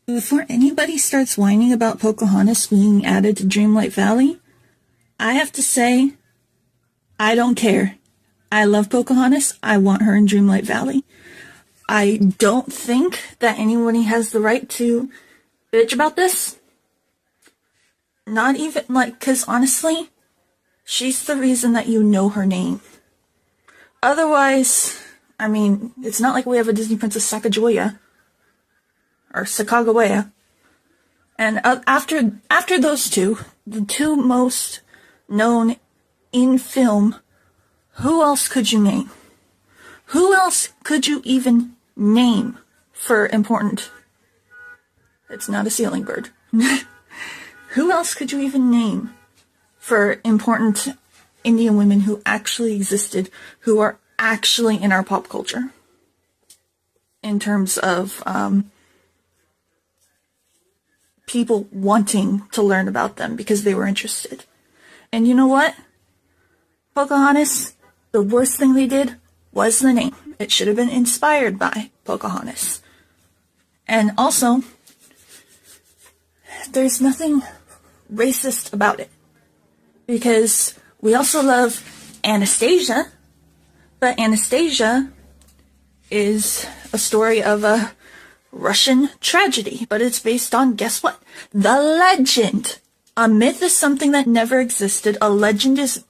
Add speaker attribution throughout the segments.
Speaker 1: Before anybody starts whining about Pocahontas being added to Dreamlight Valley, I have to say, I don't care. I love Pocahontas. I want her in Dreamlight Valley. I don't think that anybody has the right to bitch about this. Not even, because honestly, she's the reason that you know her name. Otherwise, I mean, it's not like we have a Disney Princess Sacagawea. Or Sacagawea. And after those two, the two most known in film, who else could you name? Who else could you even name for important? It's not a ceiling bird. Who else could you even name for important Indian women who actually existed, who are actually in our pop culture? In terms of people wanting to learn about them because they were interested. And you know what? Pocahontas, the worst thing they did was the name. It should have been inspired by Pocahontas. And also, there's nothing racist about it. Because we also love Anastasia, but Anastasia is a story of a Russian tragedy, but it's based on, guess what? The legend. A myth is something that never existed. A legend is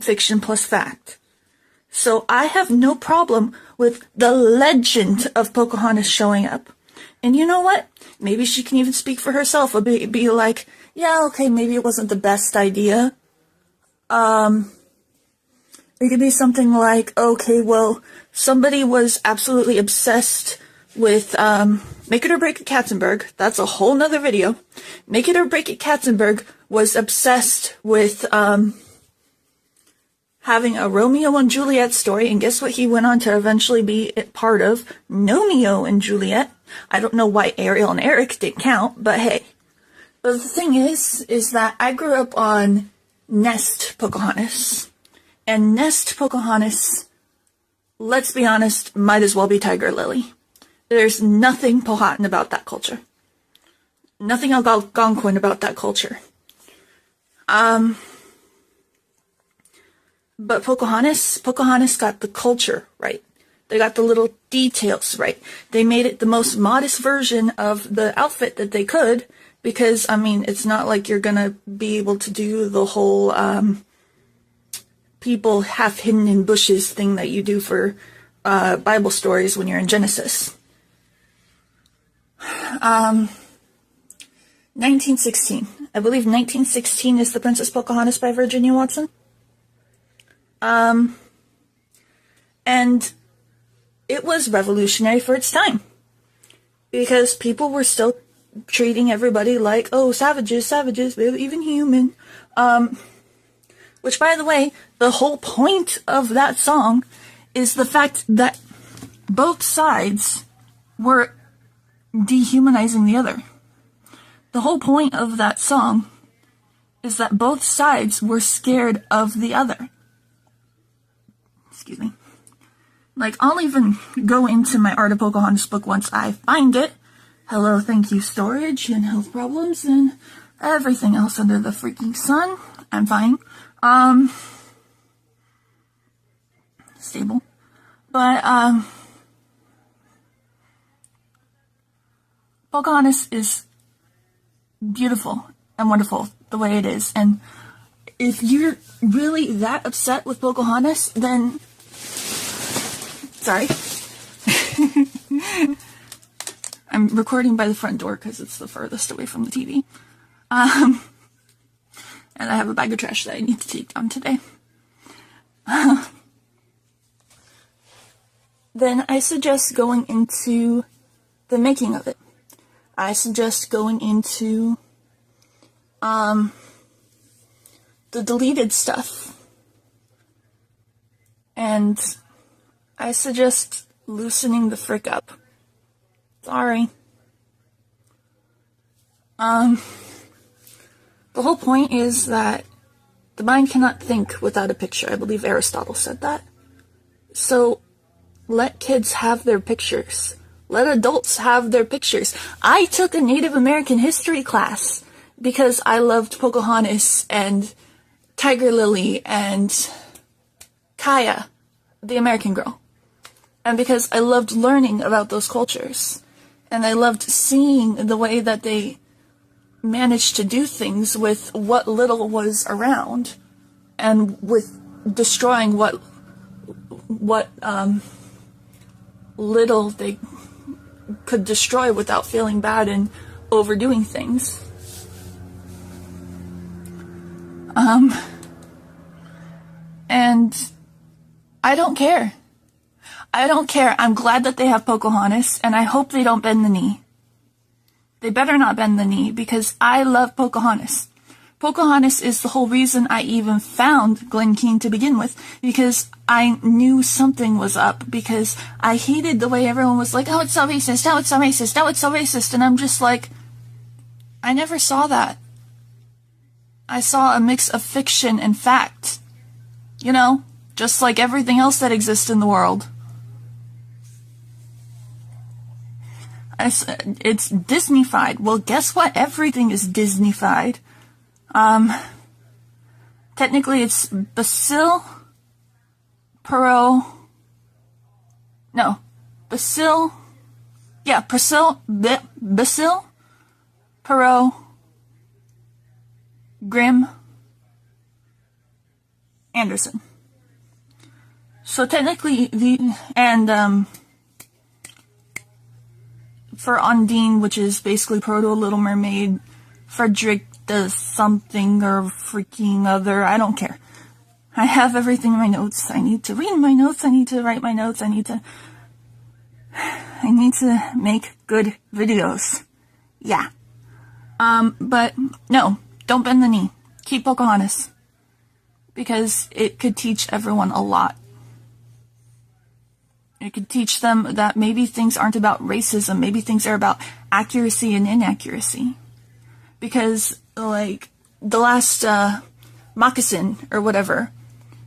Speaker 1: fiction plus fact. So I have no problem with the legend of Pocahontas showing up. And you know what? Maybe she can even speak for herself. Or be like, yeah, okay, maybe it wasn't the best idea. It could be something like, okay, well, somebody was absolutely obsessed with Make It or Break It Katzenberg. That's a whole nother video. Make It or Break It Katzenberg was obsessed with having a Romeo and Juliet story, and guess what he went on to eventually be part of? Nomeo and Juliet. I don't know why Ariel and Eric didn't count, but hey. But the thing is that I grew up on Nest Pocahontas. And Nest Pocahontas, let's be honest, might as well be Tiger Lily. There's nothing Powhatan about that culture. Nothing Algonquin about that culture. But Pocahontas got the culture right. They got the little details right. They made it the most modest version of the outfit that they could, because, I mean, it's not like you're gonna be able to do the whole, people half hidden in bushes thing that you do for, Bible stories when you're in Genesis. 1916. I believe 1916 is The Princess Pocahontas by Virginia Watson. And it was revolutionary for its time. Because people were still treating everybody like, oh, savages, they're even human. Which, by the way, the whole point of that song is the fact that both sides were dehumanizing the other. The whole point of that song is that both sides were scared of the other. Excuse me. Like, I'll even go into my Art of Pocahontas book once I find it. Hello, thank you, storage and health problems and everything else under the freaking sun. I'm fine. Stable. But, Pocahontas is beautiful and wonderful the way it is. And if you're really that upset with Pocahontas, then... Sorry. I'm recording by the front door because it's the furthest away from the TV. And I have a bag of trash that I need to take down today. Then I suggest going into the making of it. I suggest going into the deleted stuff. And I suggest loosening the frick up. Sorry. The whole point is that the mind cannot think without a picture. I believe Aristotle said that. So let kids have their pictures. Let adults have their pictures. I took a Native American history class because I loved Pocahontas and Tiger Lily and Kaya, the American girl. And because I loved learning about those cultures. And I loved seeing the way that they managed to do things with what little was around. And with destroying what little they could destroy without feeling bad and overdoing things. And I don't care. I don't care. I'm glad that they have Pocahontas, and I hope they don't bend the knee. They better not bend the knee, because I love Pocahontas. Pocahontas is the whole reason I even found Glen Keane to begin with, because I knew something was up, because I hated the way everyone was like, oh, it's so racist, oh, it's so racist, oh, it's so racist, and I'm just like, I never saw that. I saw a mix of fiction and fact. You know, just like everything else that exists in the world. It's Disney-fied. Well, guess what? Everything is Disney-fied. Technically it's Basil, Perot, no, Basil, yeah, Basil, Perot, Grimm, Anderson. So technically for Undine, which is basically Proto Little Mermaid, Frederick does something or freaking other, I don't care. I have everything in my notes. I need to read my notes, I need to write my notes, I need to make good videos. Yeah. But no, don't bend the knee. Keep Pocahontas. Because it could teach everyone a lot. It could teach them that maybe things aren't about racism, maybe things are about accuracy and inaccuracy. Because, like, the last moccasin, or whatever,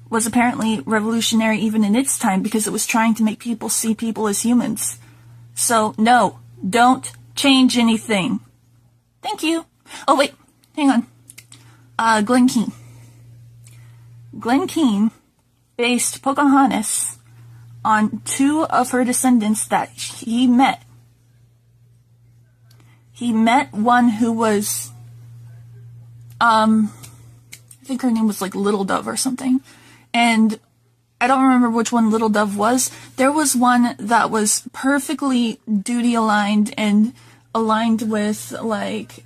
Speaker 1: was apparently revolutionary even in its time because it was trying to make people see people as humans. So, no, don't change anything. Thank you. Oh, wait, hang on. Glen Keane. Glen Keane based Pocahontas on two of her descendants that he met. He met one who was, I think her name was like Little Dove or something. And I don't remember which one Little Dove was. There was one that was perfectly duty aligned and aligned with, like,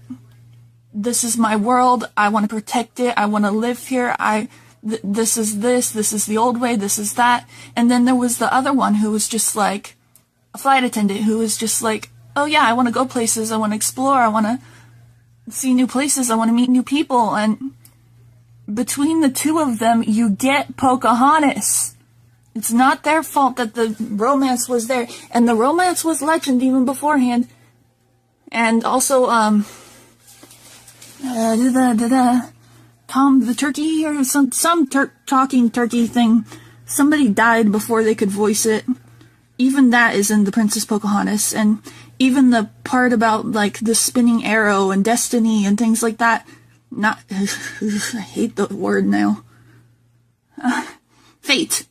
Speaker 1: this is my world, I want to protect it, I want to live here, this is the old way, this is that. And then there was the other one who was just like a flight attendant who was just like, oh yeah, I want to go places, I want to explore, I want to see new places, I want to meet new people. And between the two of them, you get Pocahontas. It's not their fault that the romance was there. And the romance was legend even beforehand. And also, Tom the Turkey, or some talking turkey thing. Somebody died before they could voice it. Even that is in the Princess Pocahontas. And even the part about, like, the spinning arrow and destiny and things like that. I hate the word now. Fate.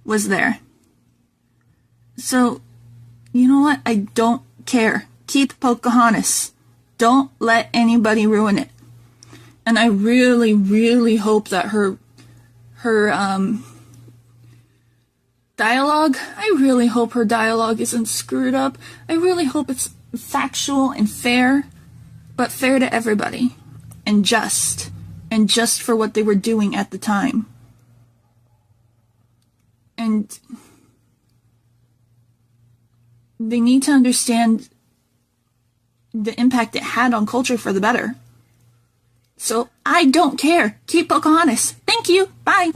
Speaker 1: Was there. So, you know what? I don't care. Keep Pocahontas. Don't let anybody ruin it. And I really, really hope that her dialogue, I really hope her dialogue isn't screwed up. I really hope it's factual and fair, but fair to everybody. And just for what they were doing at the time. And they need to understand the impact it had on culture for the better. So, I don't care. Keep Pocahontas. Thank you. Bye.